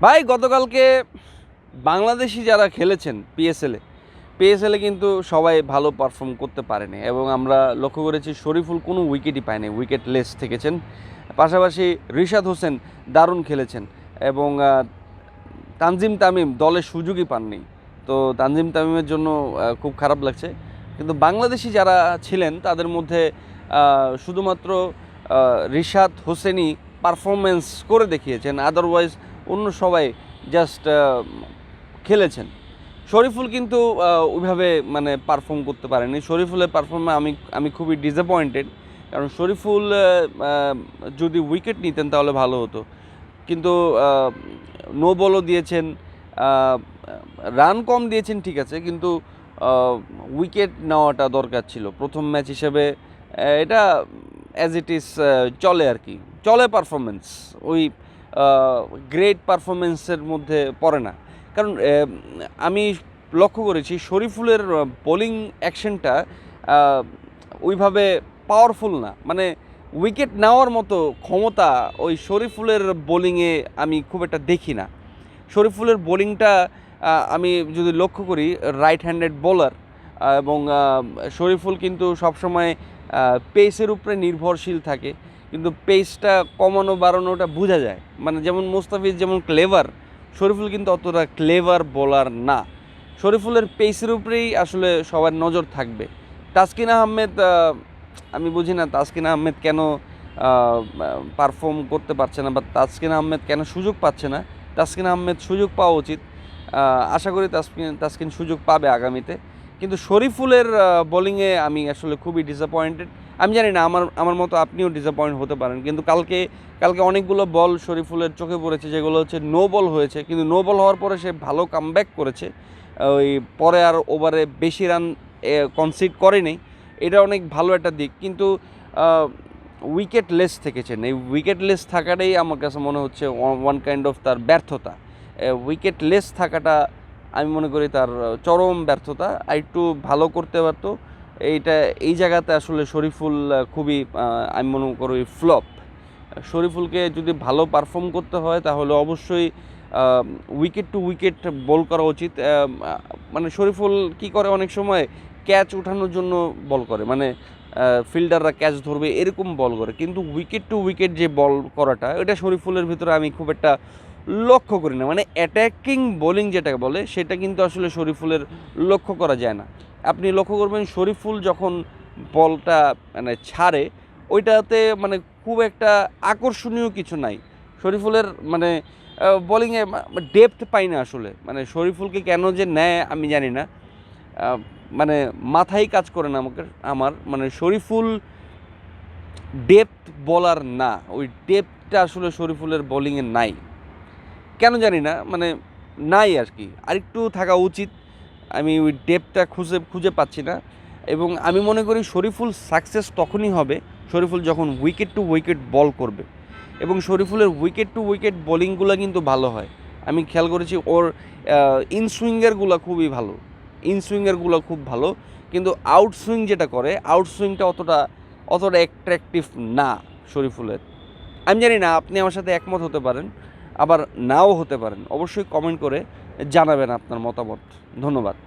ভাই গতকালকে বাংলাদেশি যারা খেলেছেন পিএসএলে কিন্তু সবাই ভালো পারফর্ম করতে পারেনি এবং আমরা লক্ষ্য করেছি শরীফুল কোনো উইকেটই পায়নি, উইকেট লেস থেকেছেন। পাশাপাশি রিশাদ হোসেন দারুণ খেলেছেন এবং তানজিম তামিম দলের সুযোগই পাননি। তো তানজিম তামিমের জন্য খুব খারাপ লাগছে। কিন্তু বাংলাদেশি যারা ছিলেন তাদের মধ্যে শুধুমাত্র রিশাদ হোসেনই পারফরমেন্স করে দেখিয়েছেন, আদারওয়াইজ অন্য সবাই জাস্ট খেলেছেন। শরীফুল কিন্তু ওইভাবে মানে পারফর্ম করতে পারেনি। শরীফুলের পারফর্মে আমি খুবই ডিসঅ্যাপয়েন্টেড, কারণ শরীফুল যদি উইকেট নিতেন তাহলে ভালো হতো। কিন্তু নো বলও দিয়েছেন, রান কম দিয়েছেন ঠিক আছে, কিন্তু উইকেট নেওয়াটা দরকার ছিল প্রথম ম্যাচ হিসেবে। এটা অ্যাজ ইট ইজ চলে আর কি, চলে পারফরমেন্স, ওই গ্রেট পারফরমেন্সের মধ্যে পড়ে না। কারণ আমি লক্ষ্য করেছি শরীফুলের বোলিং অ্যাকশনটা ওইভাবে পাওয়ারফুল না, মানে উইকেট নেওয়ার মতো ক্ষমতা ওই শরীফুলের বোলিংয়ে আমি খুব একটা দেখি না। শরীফুলের বোলিংটা আমি যদি লক্ষ্য করি, রাইট হ্যান্ডেড বোলার, এবং শরীফুল কিন্তু সবসময় পেসের উপরে নির্ভরশীল থাকে, কিন্তু পেসটা কমানো বাড়ানোটা বোঝা যায়। মানে যেমন মোস্তাফিজ যেমন ক্লেভার, শরীফুল কিন্তু অতটা ক্লেভার বোলার না। শরীফুলের পেসের উপরেই আসলে সবার নজর থাকবে। তাসকিন আহমেদ, আমি বুঝি না তাসকিন আহমেদ কেন পারফর্ম করতে পারছে না, বা তাসকিন আহমেদ কেন সুযোগ পাচ্ছে না। তাসকিন আহমেদ সুযোগ পাওয়া উচিত, আশা করি তাসকিন সুযোগ পাবে আগামীতে। কিন্তু শরীফুলের বোলিংয়ে আমি আসলে খুবই ডিসঅ্যাপয়েন্টেড। আমি জানি না, আমার মতো আপনিও ডিসঅ্যাপয়েন্ট হতে পারেন, কিন্তু কালকে অনেকগুলো বল শরীফুলের চোখে পড়েছে যেগুলো হচ্ছে নো বল হয়েছে, কিন্তু নো বল হওয়ার পরে সে ভালো কামব্যাক করেছে। ওই পরে আর ওভারে বেশি রান কনসিড করেনি, এটা অনেক ভালো একটা দিক। কিন্তু উইকেট লেস থেকেছেন, এই উইকেট লেস থাকাটাই আমার কাছে মনে হচ্ছে ওয়ান কাইন্ড অফ তার ব্যর্থতা। উইকেট লেস থাকাটা আমি মনে করি তার চরম ব্যর্থতা। আর একটু ভালো করতে পারতো। এই জায়গাতে আসলে শরীফুল খুবই আমি মনে করি ফ্লপ। শরীফুলকে যদি ভালো পারফর্ম করতে হয় তাহলে অবশ্যই উইকেট টু উইকেট বল করা উচিত। মানে শরীফুল কি করে, অনেক সময় ক্যাচ উঠানোর জন্য বল করে, মানে ফিল্ডাররা ক্যাচ ধরবে এরকম বল করে, কিন্তু উইকেট টু উইকেট যে বল করাটা, এটা শরীফুলের ভিতরে আমি খুব একটা লক্ষ্য করি না। মানে অ্যাটাকিং বোলিং যেটা বলে সেটা কিন্তু আসলে শরীফুলের লক্ষ্য করা যায় না। আপনি লক্ষ্য করবেন শরীফুল যখন বলটা মানে ছাড়ে, ওইটাতে মানে খুব একটা আকর্ষণীয় কিছু নাই শরীফুলের। মানে বোলিংয়ে ডেপথ পাই না আসলে। মানে শরীফুলকে কেন যে নেয় আমি জানি না, মানে মাথায় কাজ করে না আমার। মানে শরীফুল ডেপথ বলার না, ওই ডেপথটা আসলে শরীফুলের বোলিংয়ে নাই, কেন জানি না, মানে নাই আর কি, আরেকটু থাকা উচিত। আমি ওই ডেপথটা খুঁজে পাচ্ছি না। এবং আমি মনে করি শরীফুল সাকসেস তখনই হবে শরীফুল যখন উইকেট টু উইকেট বল করবে, এবং শরীফুলের উইকেট টু উইকেট বোলিংগুলো কিন্তু ভালো হয়। আমি খেয়াল করেছি ওর ইনসুইঙ্গারগুলো খুবই ভালো, ইনসুইঙ্গারগুলো খুব ভালো, কিন্তু আউটসুইং যেটা করে, আউটসুইংটা অতটা অ্যাট্রাকটিভ না শরীফুলের। আমি জানি না, আপনি আমার সাথে একমত হতে পারেন, আবার নাও হতে পারেন। অবশ্যই কমেন্ট করে জানাবেন আপনার মতামত। ধন্যবাদ।